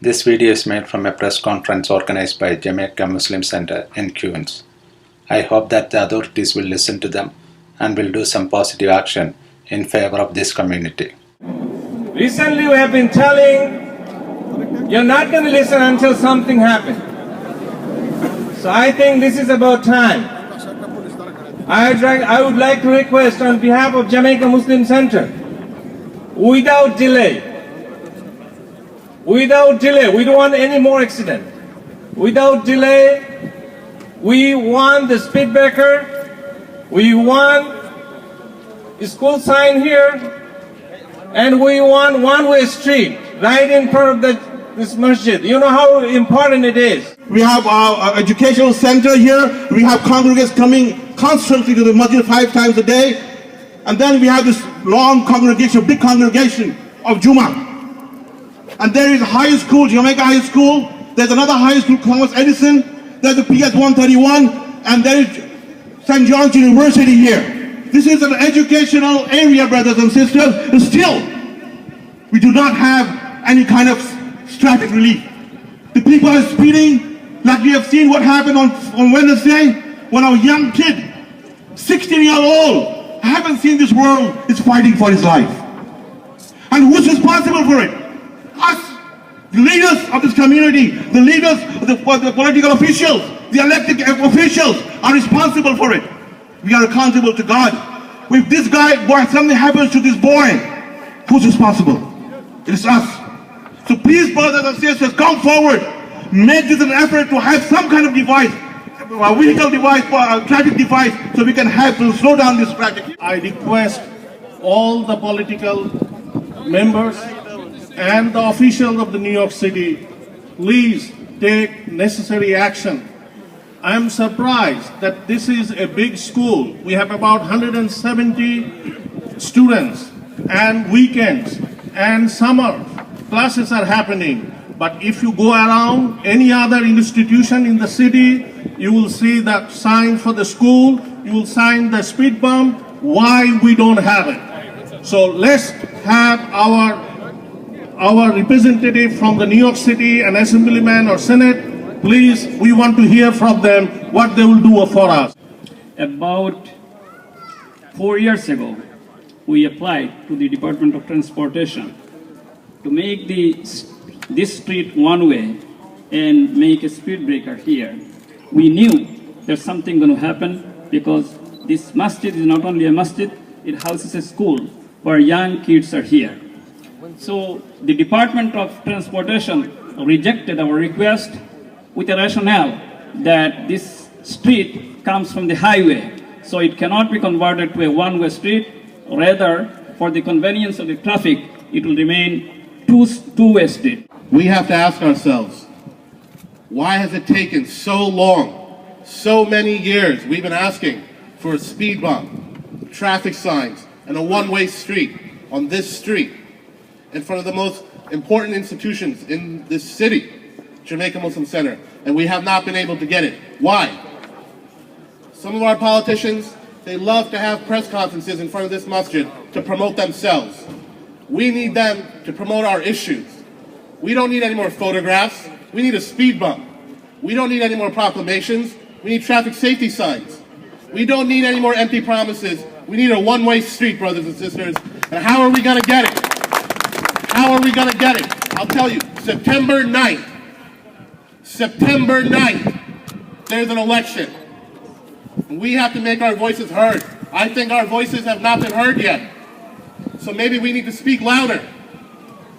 This video is made from a press conference organized by Jamaica Muslim Center in Queens. I hope that the authorities will listen to them and will do some positive action in favor of this community. Recently we have been telling you're not going to listen until something happens. So I think this is about time. I would like to request on behalf of Jamaica Muslim Center, without delay, we don't want any more accident. Without delay, we want the speed breaker, we want a school sign here, and we want one-way street right in front of this masjid. You know how important it is. We have our educational center here. We have congregants coming constantly to the masjid 5 times a day. And then we have this long congregation, big congregation of Jummah. And there is a high school, Jamaica High School. There's another high school, Thomas Edison. There's the PS 131. And there is St. John's University here. This is an educational area, brothers and sisters. And still, we do not have any kind of traffic relief. The people are speeding, like we have seen what happened on Wednesday when our young kid, 16-year-old, I haven't seen this world, is fighting for his life. And who's responsible for it? Us, the leaders of this community, the leaders, the political officials, the elected officials are responsible for it. We are accountable to God. If this guy, something happens to this boy, who's responsible? It is us. So please, brothers and sisters, come forward. Make this an effort to have some kind of device, a vehicle device, a traffic device, so we can have to slow down this traffic. I request all the political members and the officials of the New York City, please take necessary action. I am surprised that this is a big school. We have about 170 students, and weekends and summer classes are happening. But if you go around any other institution in the city, you will see that sign for the school, you will sign the speed bump. Why we don't have it? So let's have our representative from the New York City, an assemblyman or senate, please, we want to hear from them what they will do for us. About 4 years ago, we applied to the Department of Transportation to make this street one way and make a speed breaker here. We knew there's something going to happen because this masjid is not only a masjid, it houses a school where young kids are here. So the Department of Transportation rejected our request with a rationale that this street comes from the highway, so it cannot be converted to a one-way street. Rather, for the convenience of the traffic, it will remain two-way street. We have to ask ourselves, why has it taken so long, so many years? We've been asking for a speed bump, traffic signs, and a one-way street on this street in front of the most important institutions in this city, Jamaica Muslim Center, and we have not been able to get it. Why? Some of our politicians, they love to have press conferences in front of this masjid to promote themselves. We need them to promote our issues. We don't need any more photographs. We need a speed bump. We don't need any more proclamations. We need traffic safety signs. We don't need any more empty promises. We need a one-way street, brothers and sisters. And how are we going to get it? How are we going to get it? I'll tell you, September 9th, there's an election. We have to make our voices heard. I think our voices have not been heard yet. So maybe we need to speak louder.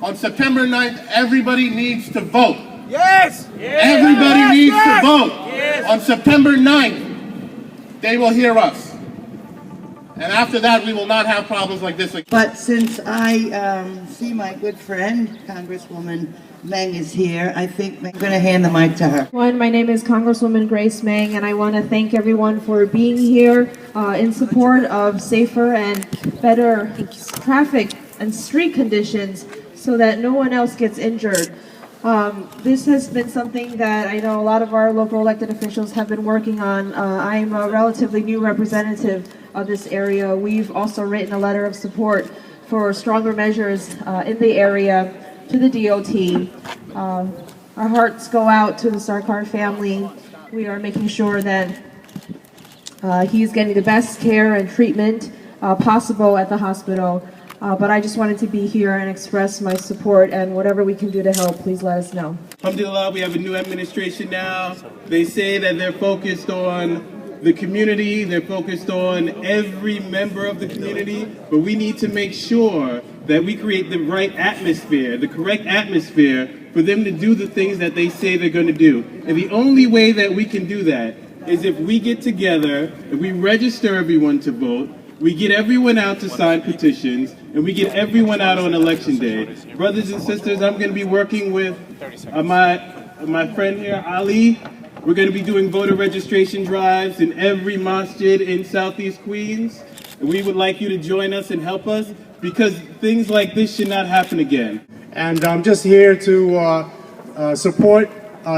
On September 9th, everybody needs to vote. Yes! Everybody needs to vote. Yes. On September 9th, they will hear us. And after that, we will not have problems like this again. But since I see my good friend, Congresswoman Meng is here, I think I'm going to hand the mic to her. My name is Congresswoman Grace Meng, and I want to thank everyone for being here in support of safer and better traffic and street conditions so that no one else gets injured. This has been something that I know a lot of our local elected officials have been working on. I'm a relatively new representative of this area. We've also written a letter of support for stronger measures in the area to the DOT. Our hearts go out to the Sarkar family. We are making sure that he's getting the best care and treatment possible at the hospital. But I just wanted to be here and express my support, and whatever we can do to help, please let us know. Alhamdulillah, we have a new administration now. They say that they're focused on the community, they're focused on every member of the community, but we need to make sure that we create the right atmosphere, the correct atmosphere for them to do the things that they say they're going to do. And the only way that we can do that is if we get together, if we register everyone to vote, we get everyone out to sign petitions, and we get everyone out on election day. Brothers and sisters, I'm going to be working with my friend here, Ali. We're going to be doing voter registration drives in every masjid in Southeast Queens. And we would like you to join us and help us, because things like this should not happen again. And I'm just here to support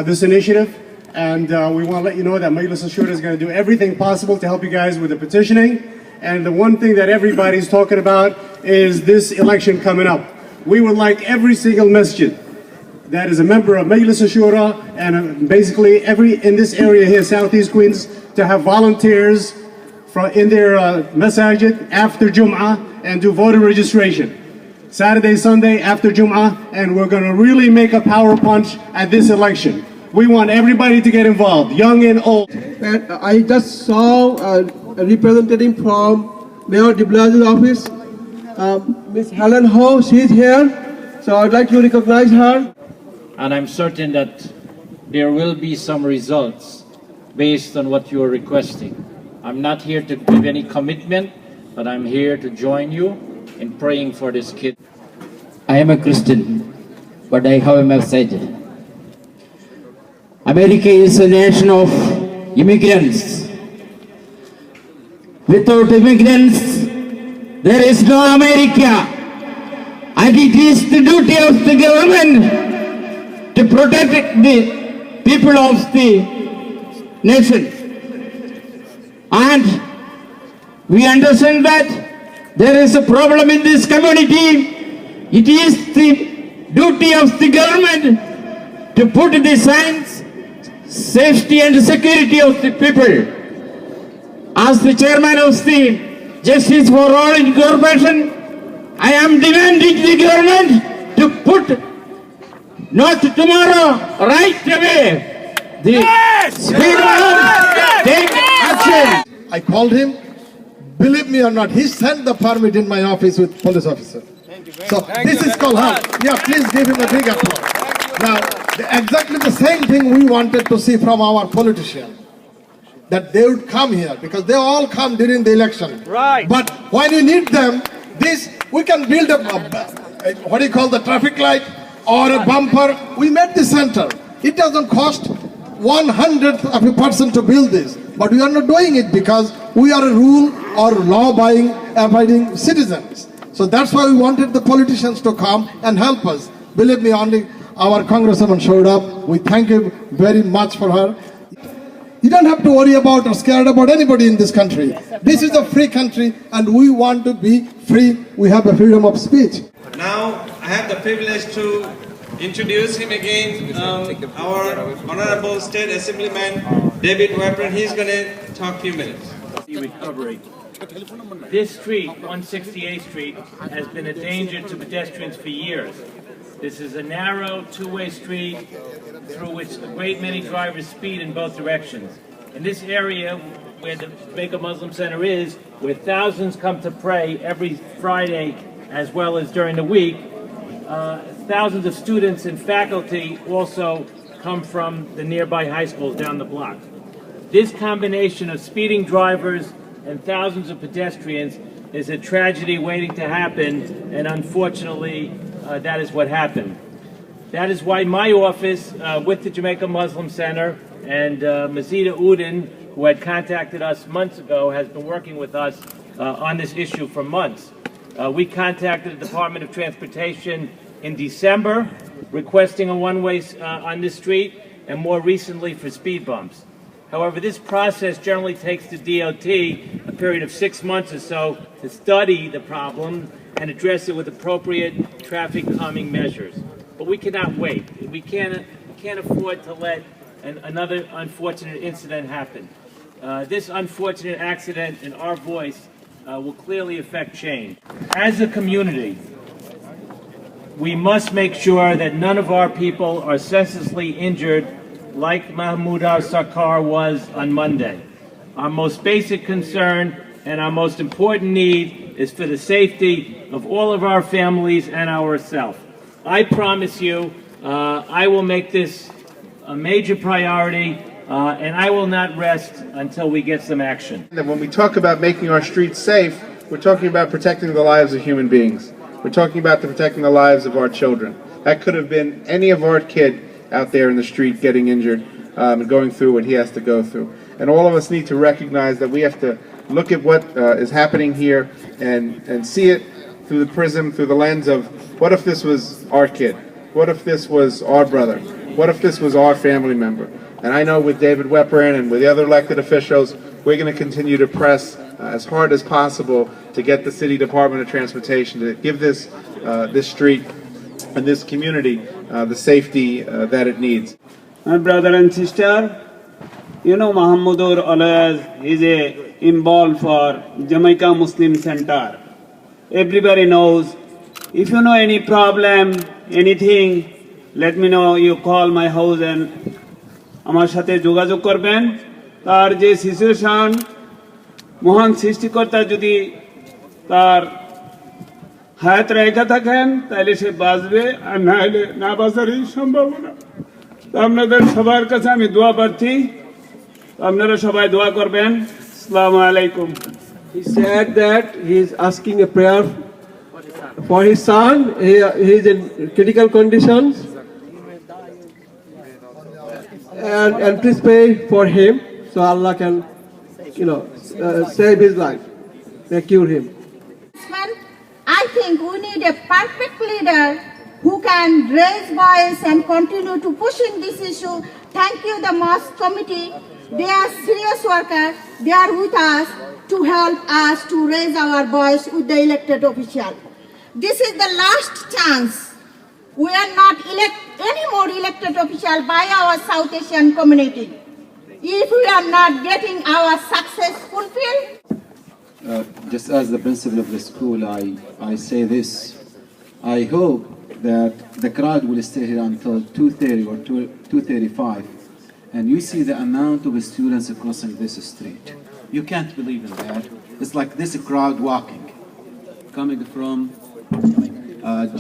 this initiative. And we want to let you know that Majlis Ashura is going to do everything possible to help you guys with the petitioning. And the one thing that everybody's talking about is this election coming up. We would like every single masjid that is a member of Majlis Ashura and basically in this area here, Southeast Queens, to have volunteers in their masajid after Jum'ah and do voter registration. Saturday, Sunday after Jum'ah, and we're going to really make a power punch at this election. We want everybody to get involved, young and old. And I just saw a representative from Mayor de Blasio's office, Ms. Helen Ho, she's here, so I'd like to recognize her. And I'm certain that there will be some results based on what you are requesting. I'm not here to give any commitment, but I'm here to join you in praying for this kid. I am a Christian, but I have a message. America is a nation of immigrants. Without immigrants, there is no America. And it is the duty of the government to protect the people of the nation. And we understand that there is a problem in this community. It is the duty of the government to put the science, safety and security of the people. As the chairman of the Justice for All Incorporation, I am demanding the government to put, not tomorrow, right away, the speed bump, take action. I called him, believe me or not, he sent the permit in my office with police officer. So this is called help. Yeah, please give him a big applause. Now, exactly the same thing we wanted to see from our politicians, that they would come here, because they all come during the election. Right. But when you need them, we can build what do you call the traffic light or a bumper. We made the center. It doesn't cost 1/100th of a person to build this, but we are not doing it because we are a rule or law-abiding citizens. So that's why we wanted the politicians to come and help us. Believe me, only our congresswoman showed up. We thank you very much for her. You don't have to worry about or scared about anybody in this country. This is a free country and we want to be free. We have a freedom of speech. Now I have the privilege to introduce him again, our Honorable State Assemblyman David Webber. He's going to talk a few minutes. Recovery. This street, 168th Street, has been a danger to pedestrians for years. This is a narrow, two-way street through which a great many drivers speed in both directions. In this area where the Jamaica Muslim Center is, where thousands come to pray every Friday as well as during the week, thousands of students and faculty also come from the nearby high schools down the block. This combination of speeding drivers and thousands of pedestrians is a tragedy waiting to happen, and unfortunately, that is what happened. That is why my office, with the Jamaica Muslim Center, and Mazida Udin, who had contacted us months ago, has been working with us on this issue for months. We contacted the Department of Transportation in December, requesting a one-way on this street, and more recently for speed bumps. However, this process generally takes the DOT a period of 6 months or so to study the problem and address it with appropriate traffic calming measures. but we cannot wait. We can't afford to let another unfortunate incident happen. This unfortunate accident in our voice will clearly affect change. As a community, we must make sure that none of our people are senselessly injured like Mahmudur Sarkar was on Monday. Our most basic concern and our most important need is for the safety of all of our families and ourselves. I promise you, I will make this a major priority, and I will not rest until we get some action. And when we talk about making our streets safe, we're talking about protecting the lives of human beings. We're talking about protecting the lives of our children. That could have been any of our kid out there in the street getting injured and going through what he has to go through. And all of us need to recognize that we have to look at what is happening here and see it through the prism, through the lens of what if this was our kid? What if this was our brother? What if this was our family member? And I know with David Weprin and with the other elected officials, we're going to continue to press as hard as possible to get the City Department of Transportation to give this street and this community the safety that it needs. My brother and sister, you know Mahmudur always is involved for Jamaica Muslim Center. Everybody knows. If you know any problem, anything, let me know. You call my house and আমার সাথে যোগাযোগ করবেন। তার যে situation মহান সৃষ্টিকর্তা যদি তার হায়াত রেখা থাকেন তাহলে সে বাঁচবে, আর না হলে না বাঁচারই সম্ভাবনা। আপনাদের সবার কাছে আমি দোয়া প্রার্থী, আপনারা সবাই দোয়া করবেন। আসসালামু আলাইকুম। He said that he is asking a prayer for his son. He is in critical conditions, and please pray for him so Allah can, save his life, cure him. I think we need a perfect leader who can raise voice and continue to push in this issue. Thank you, the mosque committee. They are serious workers. They are with us to help us to raise our voice with the elected official. This is the last chance. We are not any more elected official by our South Asian community. If we are not getting our success fulfilled. Just as the principal of the school, I say this. I hope that the crowd will stay here until 2:30 or 2:35. And you see the amount of students crossing this street. You can't believe in that. It's like this crowd walking, coming from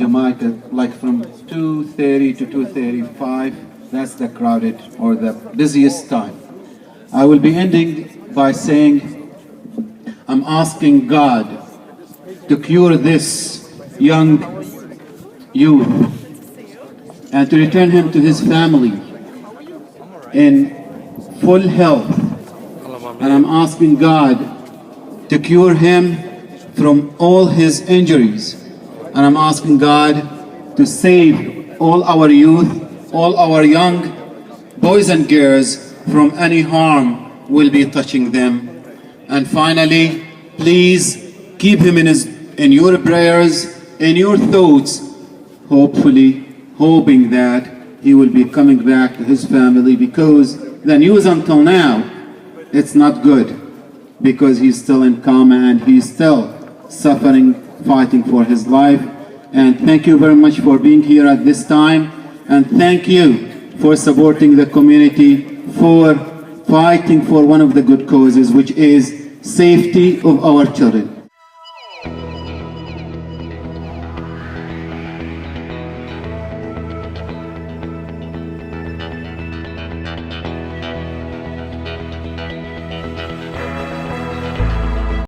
Jamaica, like from 2:30 to 2:35. That's the crowded or the busiest time. I will be ending by saying, I'm asking God to cure this young youth and to return him to his family in full health. And I'm asking God to cure him from all his injuries. And I'm asking God to save all our youth, all our young boys and girls from any harm will be touching them. And finally, please keep him in your prayers, in your thoughts, hopefully, hoping that he will be coming back to his family, because the news until now, it's not good, because he's still in coma and he's still suffering, fighting for his life. And thank you very much for being here at this time, and thank you for supporting the community, for fighting for one of the good causes, which is safety of our children.